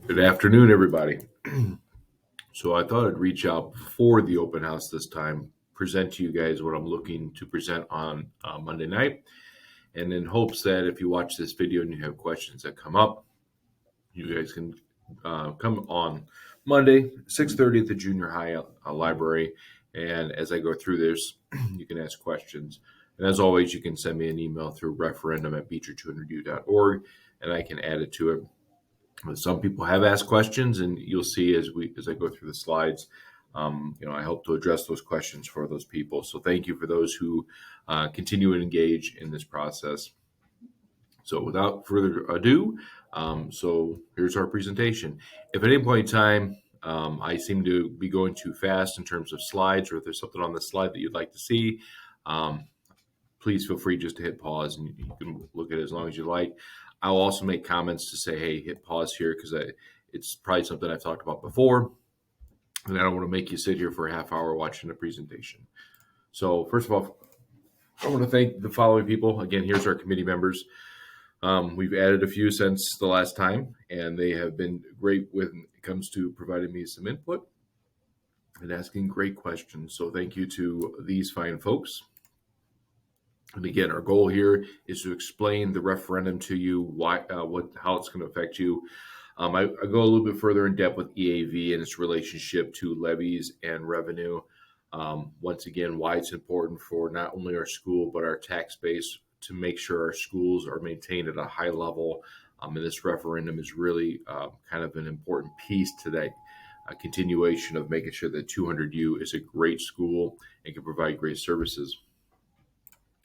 Good afternoon, everybody. So I thought I'd reach out before the open house this time, present to you guys what I'm looking to present on Monday night, and in hopes that if you watch this video and you have questions that come up, you guys can come on Monday, 6:30 at the junior high library. And as I go through this, you can ask questions. And as always, you can send me an email through referendum@beecher200u.org, and I can add it to it. Some people have asked questions, and you'll see as I go through the slides. I hope to address those questions for those people. So thank you for those who continue to engage in this process. So without further ado, so here's our presentation. If at any point in time I seem to be going too fast in terms of slides, or if there's something on the slide that you'd like to see, please feel free just to hit pause, and you can look at it as long as you like. I'll also make comments to say, hey, hit pause here, because it's probably something I've talked about before, and I don't want to make you sit here for a half hour watching the presentation. So first of all, I want to thank the following people. Again, here's our committee members. We've added a few since the last time, and they have been great when it comes to providing me some input and asking great questions. So thank you to these fine folks. And again, our goal here is to explain the referendum to you, how it's going to affect you. I go a little bit further in depth with EAV and its relationship to levies and revenue. Once again, why it's important for not only our school but our tax base to make sure our schools are maintained at a high level. And this referendum is really kind of an important piece to that continuation of making sure that 200U is a great school and can provide great services.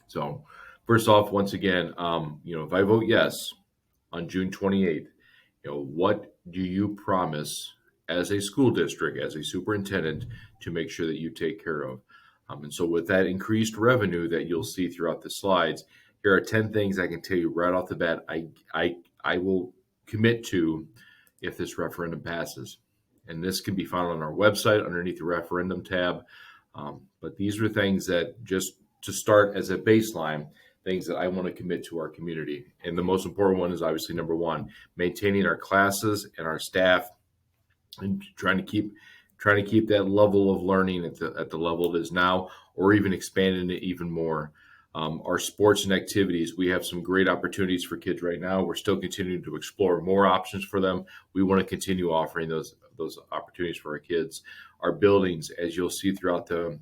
So first off, once again, if I vote yes on June 28th, what do you promise as a school district, as a superintendent, to make sure that you take care of? And so with that increased revenue that you'll see throughout the slides, here are 10 things I can tell you right off the bat I will commit to if this referendum passes. And this can be found on our website underneath the referendum tab. But these are things that, just to start as a baseline, things that I want to commit to our community. And the most important one is obviously number one, maintaining our classes and our staff, and trying to keep that level of learning at the level it is now, or even expanding it even more. Our sports and activities, we have some great opportunities for kids right now. We're still continuing to explore more options for them. We want to continue offering those opportunities for our kids. Our buildings, as you'll see throughout the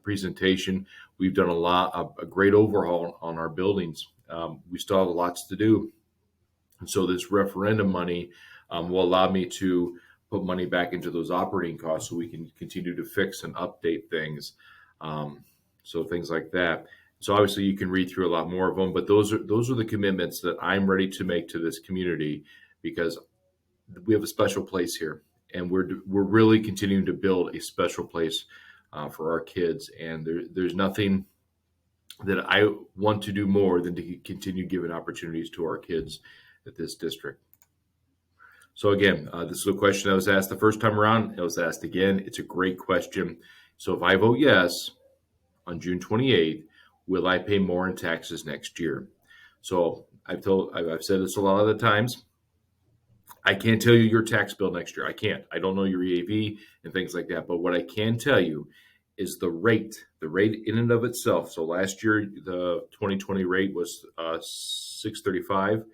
presentation, we've done a great overhaul on our buildings. We still have lots to do. And so this referendum money will allow me to put money back into those operating costs so we can continue to fix and update things. So things like that. So obviously you can read through a lot more of them, but those are the commitments that I'm ready to make to this community, because we have a special place here, and we're really continuing to build a special place for our kids. And there's nothing that I want to do more than to continue giving opportunities to our kids at this district. So again, this is a question that was asked the first time around. It was asked again. It's a great question. So if I vote yes on June 28th, will I pay more in taxes next year? So I've said this a lot of the times. I can't tell you your tax bill next year. I can't. I don't know your EAV and things like that. But what I can tell you is the rate in and of itself. So last year, the 2020 rate was $635.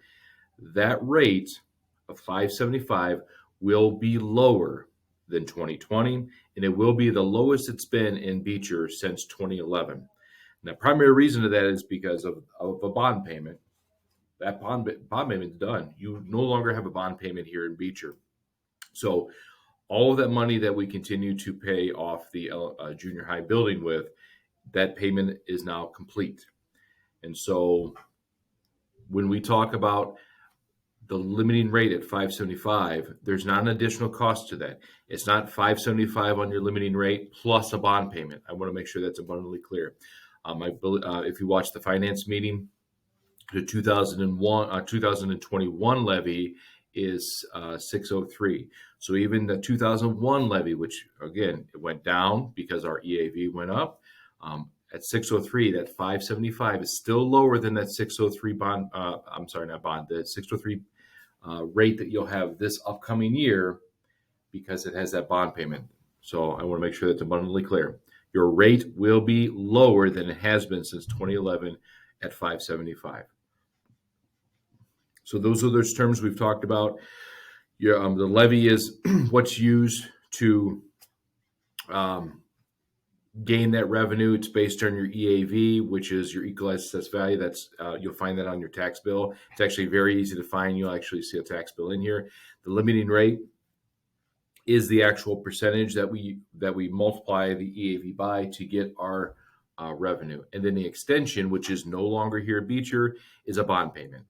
That rate of $575 will be lower than 2020, and it will be the lowest it's been in Beecher since 2011. And the primary reason of that is because of a bond payment. That bond payment is done. You no longer have a bond payment here in Beecher. So all of that money that we continue to pay off the junior high building with, that payment is now complete. And so when we talk about the limiting rate at $575, there's not an additional cost to that. It's not $575 on your limiting rate plus a bond payment. I want to make sure that's abundantly clear. If you watch the finance meeting, the 2021 levy is $603. So even the 2001 levy, which again, it went down because our EAV went up, at $603, that $575 is still lower than that $603 bond. The $603 rate that you'll have this upcoming year because it has that bond payment. So I want to make sure that's abundantly clear. Your rate will be lower than it has been since 2011 at 575. So those are those terms we've talked about. The levy is what's used to gain that revenue. It's based on your EAV, which is your equalized assessed value. That's you'll find that on your tax bill. It's actually very easy to find. You'll actually see a tax bill in here. The limiting rate is the actual percentage that we multiply the EAV by to get our revenue. And then the extension, which is no longer here at Beecher, is a bond payment.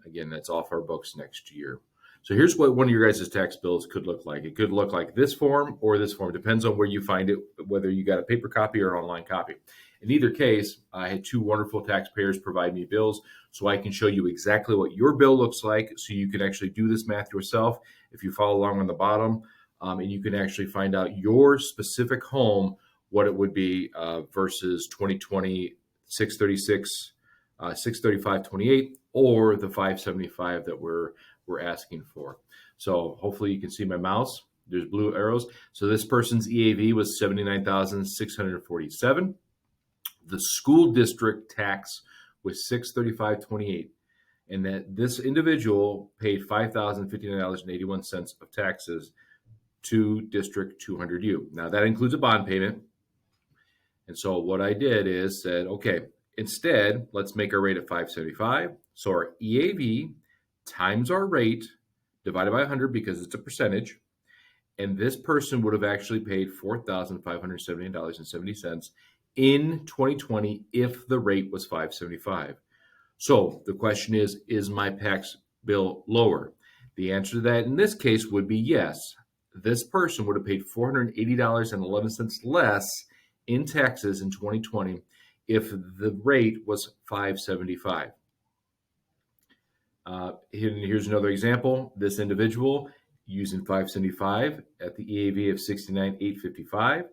Again, that's off our books next year. So here's what one of your guys' tax bills could look like. It could look like this form or this form. Depends on where you find it, whether you got a paper copy or an online copy. In either case, I had two wonderful taxpayers provide me bills so I can show you exactly what your bill looks like so you can actually do this math yourself if you follow along on the bottom. And you can actually find out your specific home, what it would be versus 2020 636, 635.28, or the 575 that we're asking for. So hopefully you can see my mouse. There's blue arrows. So this person's EAV was 79,647. The school district tax was 635.28, and that this individual paid $5,059.81 of taxes to District 200U. Now that includes a bond payment. And so what I did is said, okay, instead, let's make our rate at 575. So our EAV times our rate divided by 100 because it's a percentage. And this person would have actually paid $4,578.70 in 2020 if the rate was 575. So the question is my tax bill lower? The answer to that in this case would be yes. This person would have paid $480.11 less in taxes in 2020 if the rate was 575. Here's another example. This individual using 575 at the EAV of 69,855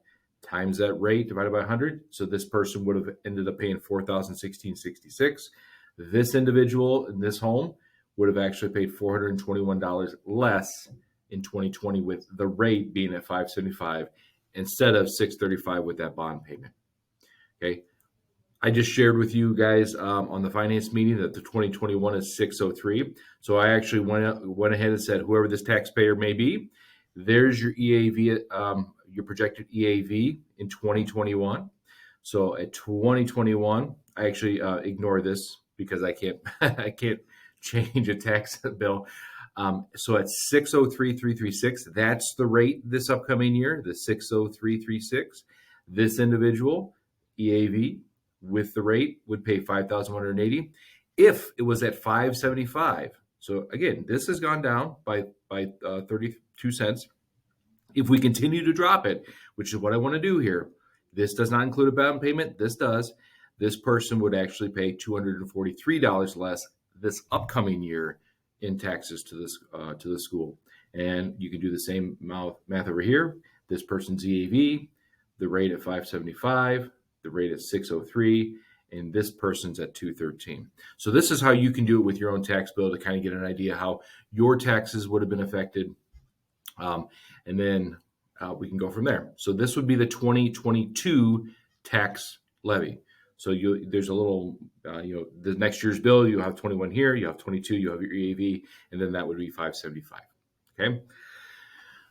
times that rate divided by 100. So this person would have ended up paying $4,016.66. This individual in this home would have actually paid $421 less in 2020 with the rate being at 575 instead of 635 with that bond payment. Okay. I just shared with you guys on the finance meeting that the 2021 is 603. So I actually went ahead and said, whoever this taxpayer may be, there's your EAV, your projected EAV in 2021. So at 2021, I actually ignore this because I can't I can't change a tax bill. So at 603,336, that's the rate this upcoming year, the 60336. This individual EAV with the rate would pay $5,180 if it was at 575. So again, this has gone down by 32 cents. If we continue to drop it, which is what I want to do here, this does not include a bond payment. This does. This person would actually pay $243 less this upcoming year in taxes to the school. And you can do the same math over here. This person's EAV, the rate at 575, the rate at 603, and this person's at 213. So this is how you can do it with your own tax bill to kind of get an idea how your taxes would have been affected. And then we can go from there. So this would be the 2022 tax levy. So there's a little, the next year's bill, you have 21 here, you have 22, you have your EAV, and then that would be 575. Okay.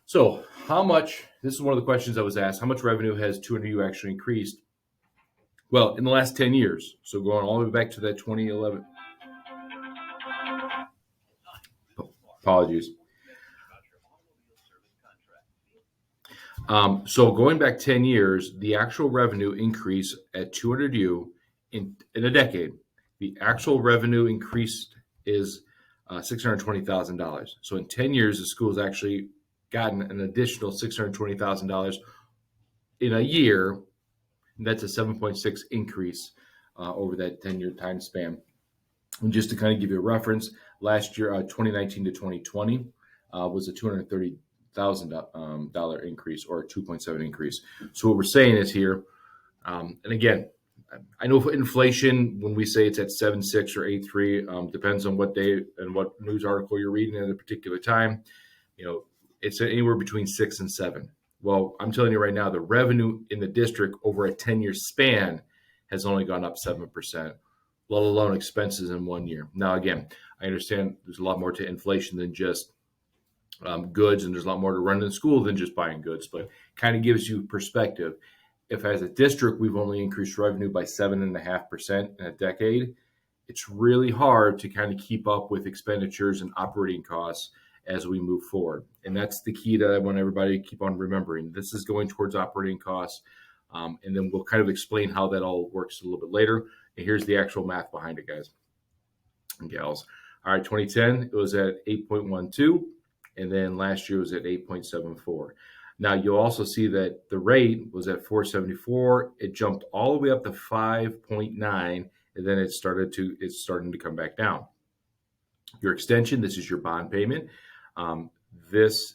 So how much, this is one of the questions I was asked, how much revenue has 200U actually increased? Well, in the last 10 years. So going all the way back to that 2011. Apologies. So going back 10 years, the actual revenue increase at 200U in a decade, the actual revenue increase is $620,000. So in 10 years, the school's actually gotten an additional $620,000 in a year. That's a 7.6 increase over that 10-year time span. And just to kind of give you a reference, last year, 2019 to 2020 was a $230,000 increase or a 2.7 increase. So what we're saying is here, and again, I know for inflation, when we say it's at 7.6 or 8.3, depends on what day and what news article you're reading at a particular time. It's anywhere between 6 and 7. Well, I'm telling you right now, the revenue in the district over a 10-year span has only gone up 7%, let alone expenses in 1 year. Now, again, I understand there's a lot more to inflation than just goods, and there's a lot more to running the school than just buying goods, but kind of gives you perspective. If as a district we've only increased revenue by 7.5% in a decade, it's really hard to kind of keep up with expenditures and operating costs as we move forward. And that's the key that I want everybody to keep on remembering. This is going towards operating costs. And then we'll kind of explain how that all works a little bit later. And here's the actual math behind it, guys and gals. All right, 2010, it was at 8.12. And then last year was at 8.74. Now you'll also see that the rate was at 4.74. It jumped all the way up to 5.9, and then it's starting to come back down. Your extension, this is your bond payment. This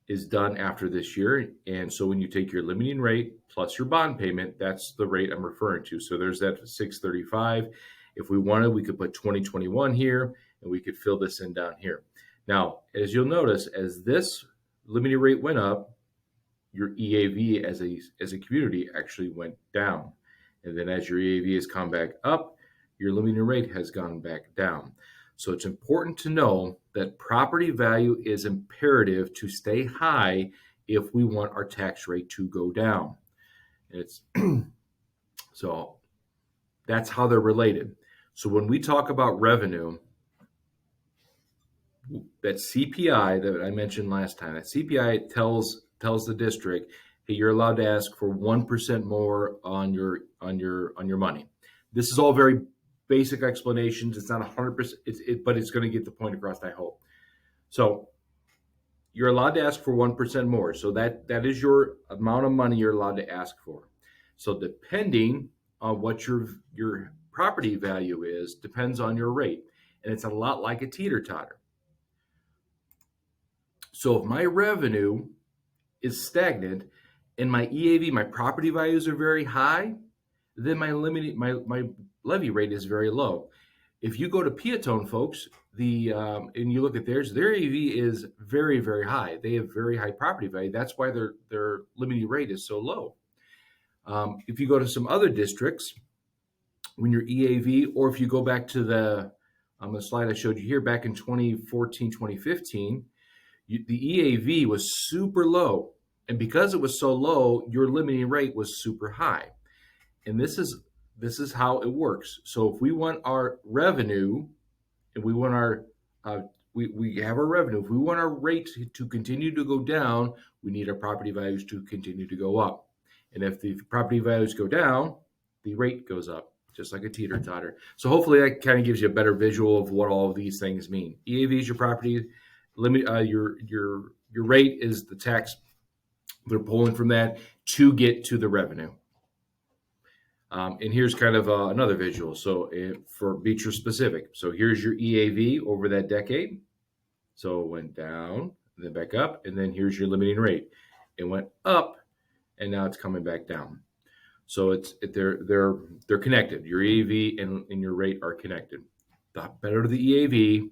is done after this year. And so when you take your limiting rate plus your bond payment, that's the rate I'm referring to. So there's that 635. If we wanted, we could put 2021 here, and we could fill this in down here. Now, as you'll notice, as this limiting rate went up, your EAV as a community actually went down. And then as your EAV has come back up, your limiting rate has gone back down. So it's important to know that property value is imperative to stay high if we want our tax rate to go down. It's so that's how they're related. So when we talk about revenue, that CPI that I mentioned last time, that CPI tells the district, hey, you're allowed to ask for 1% more on your money. This is all very basic explanations. It's not 100%, but it's going to get the point across, I hope. So you're allowed to ask for 1% more. So that is your amount of money you're allowed to ask for. So depending on what your property value is, depends on your rate. And it's a lot like a teeter-totter. So if my revenue is stagnant and my EAV, my property values are very high, then my levy rate is very low. If you go to Piatone, folks, and you look at theirs, their EAV is very, very high. They have very high property value. That's why their limiting rate is so low. If you go to some other districts, when your EAV, or if you go back to the slide I showed you here back in 2014, 2015, the EAV was super low. And because it was so low, your limiting rate was super high. And this is how it works. So if we want our revenue, and we want our we have our revenue, if we want our rate to continue to go down, we need our property values to continue to go up. And if the property values go down, the rate goes up, just like a teeter-totter. So hopefully that kind of gives you a better visual of what all of these things mean. EAV is your property limit. Your rate is the tax they're pulling from that to get to the revenue. And here's kind of another visual. So for Beecher specific, so here's your EAV over that decade. So it went down, and then back up, and then here's your limiting rate. It went up, and now it's coming back down. So they're connected. Your EAV and your rate are connected. The better the EAV,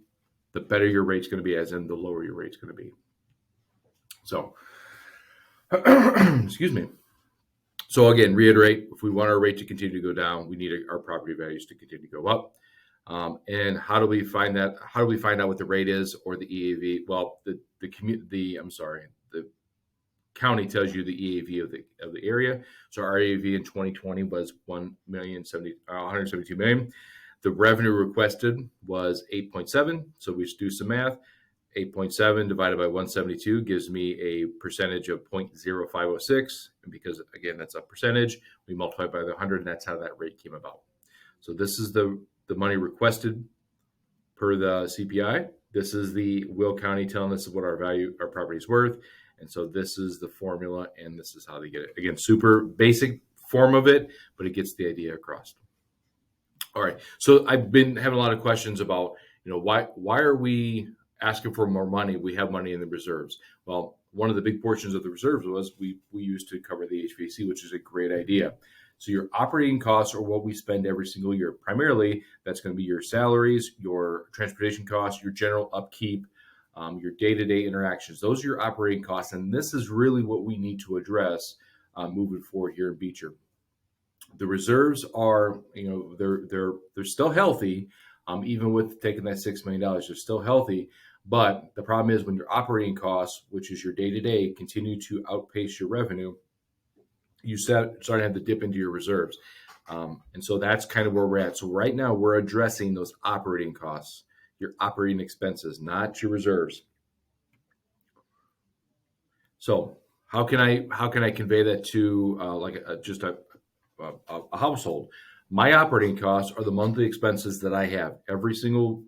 the better your rate's going to be, as in the lower your rate's going to be. So, excuse me. So again, reiterate, if we want our rate to continue to go down, we need our property values to continue to go up. And how do we find that? How do we find out what the rate is or the EAV? Well, the county tells you the EAV of the area. So our EAV in 2020 was 172 million. The revenue requested was 8.7. So we just do some math. 8.7 divided by 172 gives me a percentage of 0.0506. And because, again, that's a percentage, we multiply by the 100, and that's how that rate came about. So this is the money requested per the CPI. This is the Will County telling us what our property is worth. And so this is the formula, and this is how they get it. Again, super basic form of it, but it gets the idea across. All right. So I've been having a lot of questions about, why are we asking for more money? We have money in the reserves. Well, one of the big portions of the reserves was we used to cover the HVAC, which is a great idea. So your operating costs are what we spend every single year. Primarily, that's going to be your salaries, your transportation costs, your general upkeep, your day-to-day interactions. Those are your operating costs, and this is really what we need to address moving forward here in Beecher. The reserves are, they're still healthy, even with taking that $6 million. They're still healthy, but the problem is when your operating costs, which is your day-to-day, continue to outpace your revenue, you start to have to dip into your reserves. And so that's kind of where we're at. So right now we're addressing those operating costs, your operating expenses, not your reserves. So how can I convey that to just a household? My operating costs are the monthly expenses that I have. Every single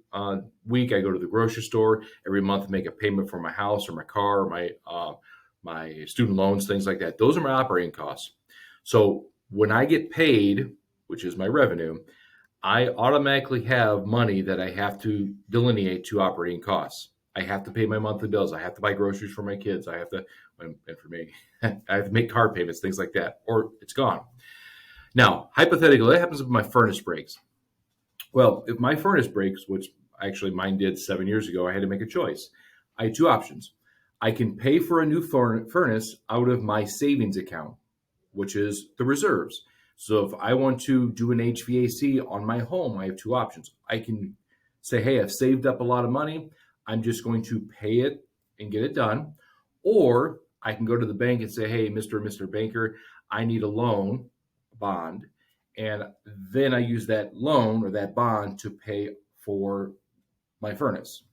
week I go to the grocery store. Every month I make a payment for my house or my car or my student loans, things like that. Those are my operating costs. So when I get paid, which is my revenue, I automatically have money that I have to delineate to operating costs. I have to pay my monthly bills. I have to buy groceries for my kids. I have to, and for me, I have to make car payments, things like that, or it's gone. Now, hypothetically, what happens if my furnace breaks? Well, if my furnace breaks, which actually mine did 7 years ago, I had to make a choice. I had two options. I can pay for a new furnace out of my savings account, which is the reserves. So if I want to do an HVAC on my home, I have two options. I can say, hey, I've saved up a lot of money. I'm just going to pay it and get it done. Or I can go to the bank and say, hey, Mr. Banker, I need a loan bond. And then I use that loan or that bond to pay for my furnace.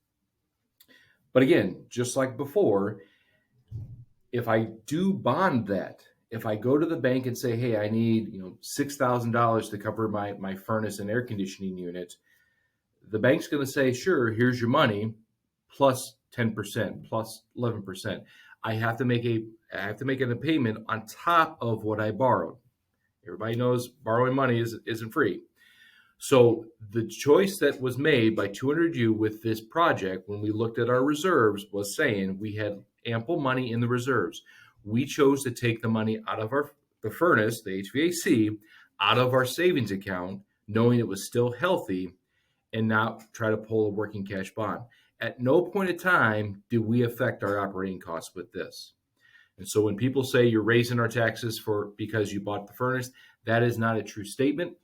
But again, just like before, if I do bond that, if I go to the bank and say, hey, I need $6,000 to cover my furnace and air conditioning unit, the bank's going to say, sure, here's your money, plus 10%, plus 11%. I have to make a payment on top of what I borrowed. Everybody knows borrowing money isn't free. So the choice that was made by 200U with this project, when we looked at our reserves, was saying we had ample money in the reserves. We chose to take the money out of the furnace, the HVAC, out of our savings account, knowing it was still healthy, and not try to pull a working cash bond. At no point in time did we affect our operating costs with this. And so when people say you're raising our taxes because you bought the furnace, that is not a true statement.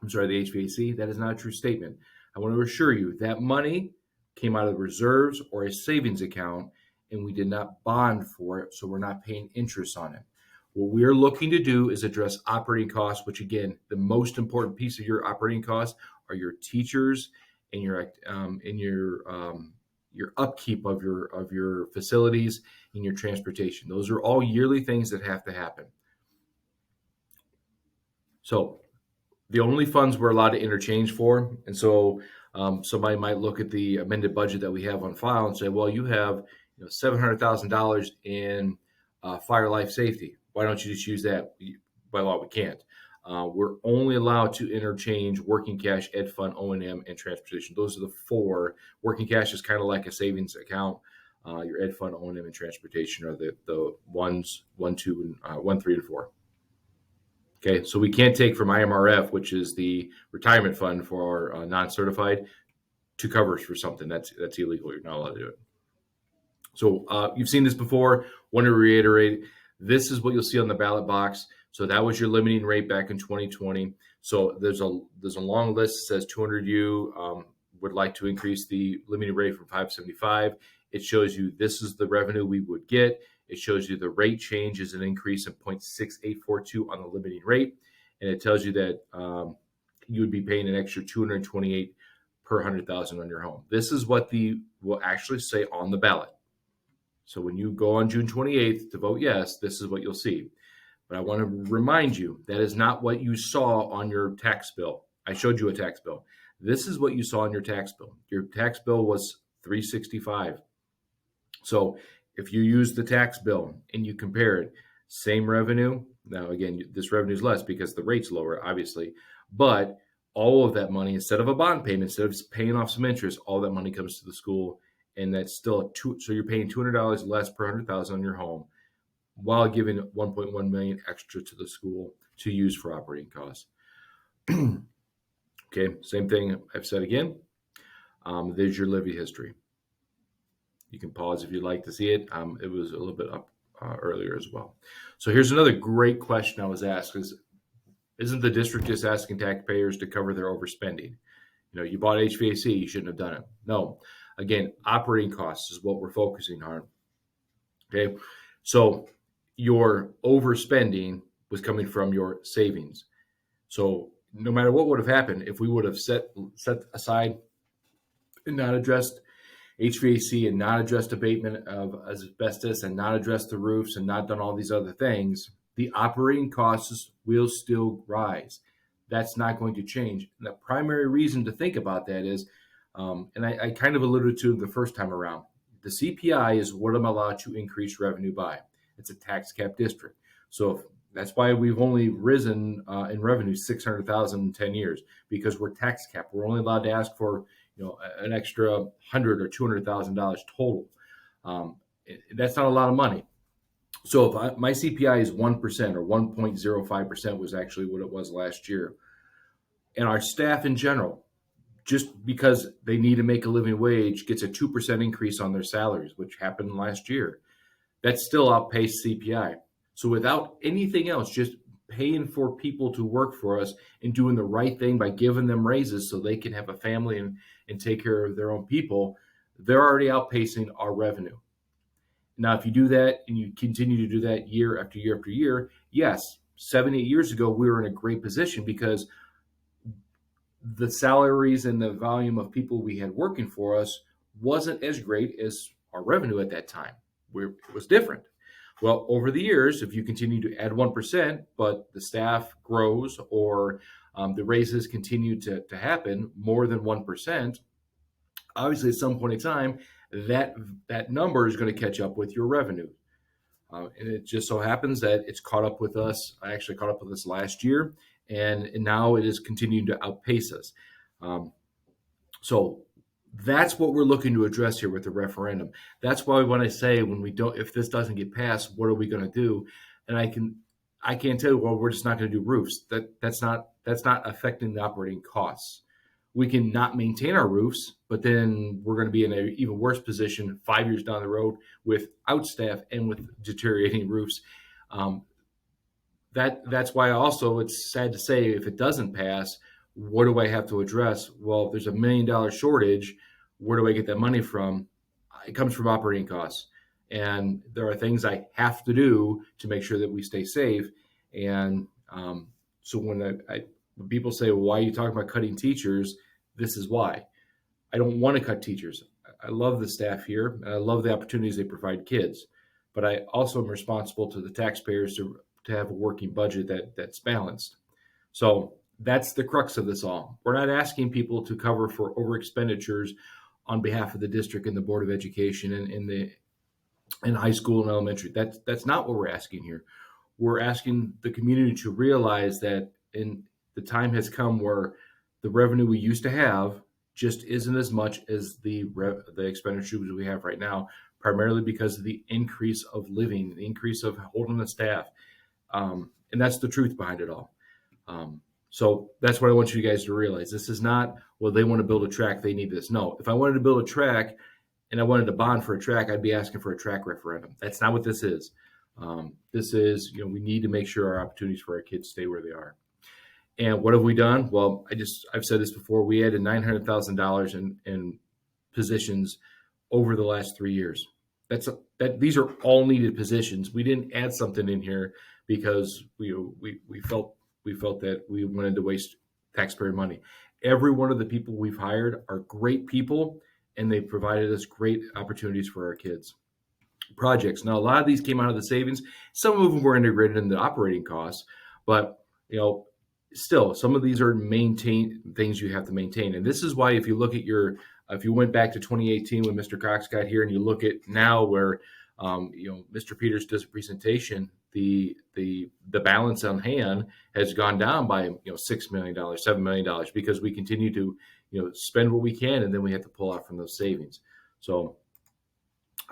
I'm sorry, the HVAC, that is not a true statement. I want to assure you that money came out of reserves or a savings account, and we did not bond for it, so we're not paying interest on it. What we're looking to do is address operating costs, which again, the most important piece of your operating costs are your teachers and your upkeep of your facilities and your transportation. Those are all yearly things that have to happen. So the only funds we're allowed to interchange for, and so somebody might look at the amended budget that we have on file and say, well, you have $700,000 in fire life safety. Why don't you just use that? By law, we can't. We're only allowed to interchange working cash, ed fund, O&M, and transportation. Those are the four. Working cash is kind of like a savings account. Your ed fund, O&M, and transportation are the ones, 1, 2, and 1, 3, and 4. Okay, so we can't take from IMRF, which is the retirement fund for our non-certified, to cover for something that's illegal. You're not allowed to do it. So you've seen this before. Want to reiterate, this is what you'll see on the ballot box. So that was your limiting rate back in 2020. So there's a long list that says 200U would like to increase the limiting rate from 575. It shows you this is the revenue we would get. It shows you the rate change is an increase of 0.6842 on the limiting rate. And it tells you that you would be paying an extra $228 per 100,000 on your home. This is what will actually say on the ballot. So when you go on June 28th to vote yes, this is what you'll see. But I want to remind you, that is not what you saw on your tax bill. I showed you a tax bill. This is what you saw on your tax bill. Your tax bill was $365. So if you use the tax bill and you compare it, same revenue. Now, again, this revenue is less because the rate's lower, obviously. But all of that money, instead of a bond payment, instead of paying off some interest, all that money comes to the school. And that's still so you're paying $200 less per 100,000 on your home, while giving $1.1 million extra to the school to use for operating costs. Okay, same thing I've said again. There's your levy history. You can pause if you'd like to see it. It was a little bit up earlier as well. So here's another great question I was asked: isn't the district just asking taxpayers to cover their overspending? You bought HVAC, you shouldn't have done it. No, again, operating costs is what we're focusing on. Okay, so your overspending was coming from your savings. So no matter what would have happened, if we would have set aside and not addressed HVAC and not addressed abatement of asbestos and not addressed the roofs and not done all these other things, the operating costs will still rise. That's not going to change. And the primary reason to think about that is, and I kind of alluded to the first time around, the CPI is what I'm allowed to increase revenue by. It's a tax cap district. So that's why we've only risen in revenue $600,000 in 10 years, because we're tax capped. We're only allowed to ask for an extra $100,000 or $200,000 total. That's not a lot of money. So if my CPI is 1% or 1.05% was actually what it was last year, and our staff in general, just because they need to make a living wage, gets a 2% increase on their salaries, which happened last year, that still outpaced CPI. So without anything else, just paying for people to work for us and doing the right thing by giving them raises so they can have a family and take care of their own people, they're already outpacing our revenue. Now, if you do that and you continue to do that year after year after year, yes, 7, 8 years ago, we were in a great position because the salaries and the volume of people we had working for us wasn't as great as our revenue at that time. It was different. Well, over the years, if you continue to add 1%, but the staff grows or the raises continue to happen more than 1%, obviously at some point in time, that number is going to catch up with your revenue. And it just so happens that it's caught up with us. I actually caught up with us last year, and now it is continuing to outpace us. So that's what we're looking to address here with the referendum. That's why when I say if this doesn't get passed, what are we going to do? And I can't tell you, well, we're just not going to do roofs. That's not affecting the operating costs. We can not maintain our roofs, but then we're going to be in an even worse position 5 years down the road without staff and with deteriorating roofs. That's why also it's sad to say if it doesn't pass, what do I have to address? Well, if there's $1 million shortage, where do I get that money from? It comes from operating costs. And there are things I have to do to make sure that we stay safe. And so when people say, well, why are you talking about cutting teachers? This is why. I don't want to cut teachers. I love the staff here, and I love the opportunities they provide kids. But I also am responsible to the taxpayers to have a working budget that's balanced. So that's the crux of this all. We're not asking people to cover for over expenditures on behalf of the district and the Board of Education and in high school and elementary. That's not what we're asking here. We're asking the community to realize that the time has come where the revenue we used to have just isn't as much as the expenditures we have right now, primarily because of the increase of living, the increase of holding the staff. And that's the truth behind it all. So that's what I want you guys to realize. This is not, well, they want to build a track, they need this. No, if I wanted to build a track and I wanted to bond for a track, I'd be asking for a track referendum. That's not what this is. This is, we need to make sure our opportunities for our kids stay where they are. And what have we done? Well, I've said this before. We added $900,000 in positions over the last 3 years. These are all needed positions. We didn't add something in here because we felt that we wanted to waste taxpayer money. Every one of the people we've hired are great people, and they provided us great opportunities for our kids. Projects. Now, a lot of these came out of the savings. Some of them were integrated in the operating costs, but still, some of these are things you have to maintain. And this is why, if you look at if you went back to 2018 when Mr. Cox got here, and you look at now where, Mr. Peters does a presentation, the balance on hand has gone down by, $6 million, $7 million, because we continue to, spend what we can, and then we have to pull out from those savings. So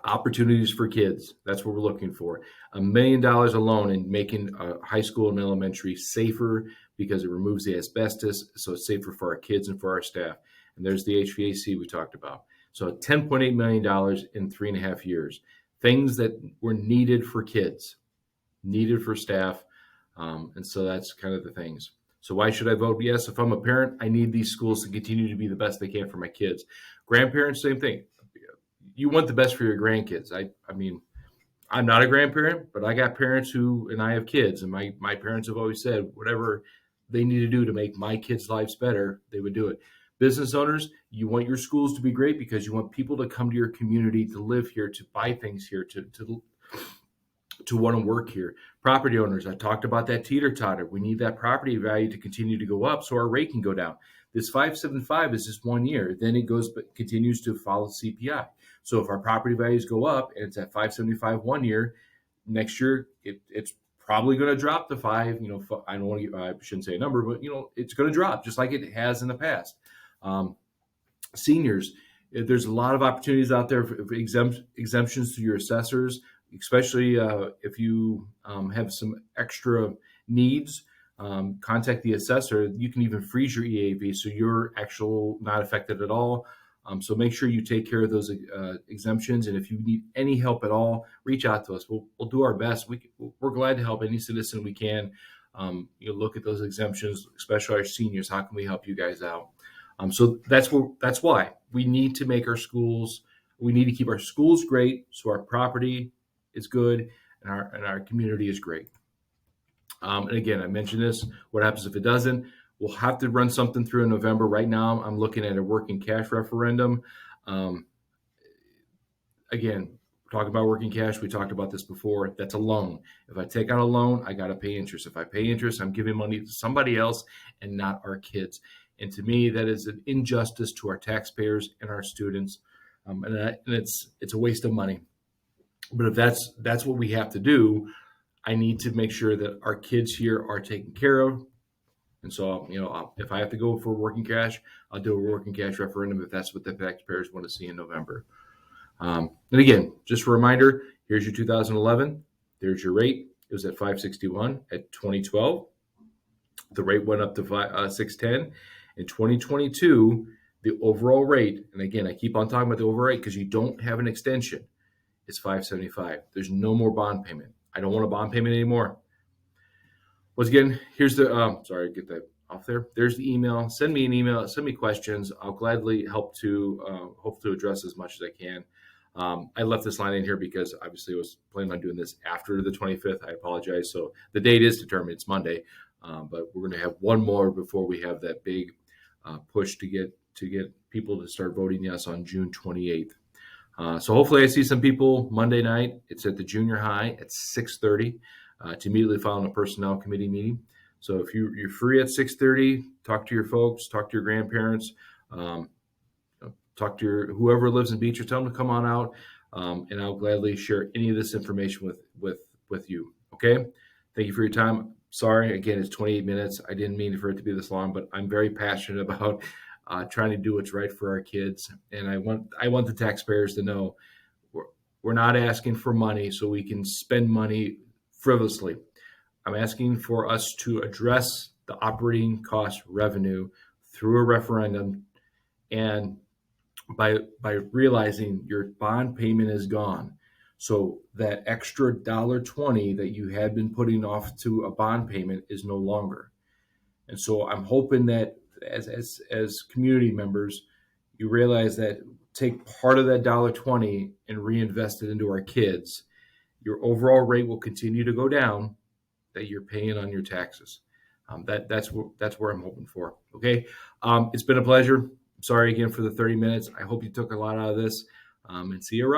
Opportunities for kids. That's what we're looking for. $1 million alone in making high school and elementary safer because it removes the asbestos, so it's safer for our kids and for our staff. And there's the HVAC we talked about. So $10.8 million in 3.5 years. Things that were needed for kids, needed for staff. And so that's kind of the things. So why should I vote yes? If I'm a parent, I need these schools to continue to be the best they can for my kids. Grandparents, same thing. You want the best for your grandkids. I mean, I'm not a grandparent, but I got parents who, and I have kids, and my parents have always said whatever they need to do to make my kids' lives better, they would do it. Business owners, you want your schools to be great because you want people to come to your community, to live here, to buy things here, to want to work here. Property owners, I talked about that teeter-totter. We need that property value to continue to go up so our rate can go down. This 575 is just 1 year. Then it goes, but continues to follow CPI. So if our property values go up and it's at 575 1 year, next year it's probably going to drop to 5. I don't want to. I shouldn't say a number, but it's going to drop just like it has in the past. Seniors, there's a lot of opportunities out there for exemptions to your assessors, especially if you have some extra needs. Contact the assessor. You can even freeze your EAV so you're not affected at all. So make sure you take care of those exemptions. And if you need any help at all, reach out to us. We'll do our best. We're glad to help any citizen we can. Look at those exemptions, especially our seniors. How can we help you guys out? So that's why we need to make our schools. We need to keep our schools great, so our property is good and our community is great. And again, I mentioned this. What happens if it doesn't? We'll have to run something through in November. Right now, I'm looking at a working cash referendum. Again, talking about working cash, we talked about this before. That's a loan. If I take out a loan, I got to pay interest. If I pay interest, I'm giving money to somebody else and not our kids. And to me, that is an injustice to our taxpayers and our students. And it's a waste of money. But if that's what we have to do, I need to make sure that our kids here are taken care of. And so, if I have to go for working cash, I'll do a working cash referendum if that's what the taxpayers want to see in November. And again, just a reminder, here's your 2011. There's your rate. It was at 561 at 2012. The rate went up to 610. In 2022, the overall rate, and again, I keep on talking about the overall rate because you don't have an extension, is 575. There's no more bond payment. I don't want a bond payment anymore. Once again, here's the, sorry, get that off there. There's the email. Send me an email. Send me questions. I'll gladly hope to address as much as I can. I left this line in here because obviously I was planning on doing this after the 25th. I apologize. So the date is determined. It's Monday, but we're going to have one more before we have that big push to get people to start voting yes on June 28th. So hopefully I see some people Monday night. It's at the junior high at 6:30. To immediately follow a personnel committee meeting. So if you're free at 6:30, talk to your folks, talk to your grandparents, talk to whoever lives in Beecher. Tell them to come on out, and I'll gladly share any of this information with you. Okay? Thank you for your time. Sorry, again, it's 28 minutes. I didn't mean for it to be this long, but I'm very passionate about trying to do what's right for our kids, and I want the taxpayers to know we're not asking for money so we can spend money frivolously. I'm asking for us to address the operating cost revenue through a referendum, and by realizing your bond payment is gone, so that extra $1.20 that you had been putting off to a bond payment is no longer. And so I'm hoping that as community members, you realize that take part of that $1.20 and reinvest it into our kids. Your overall rate will continue to go down that you're paying on your taxes. That's where I'm hoping for. Okay. It's been a pleasure. Sorry again for the 30 minutes. I hope you took a lot out of this, and see you around.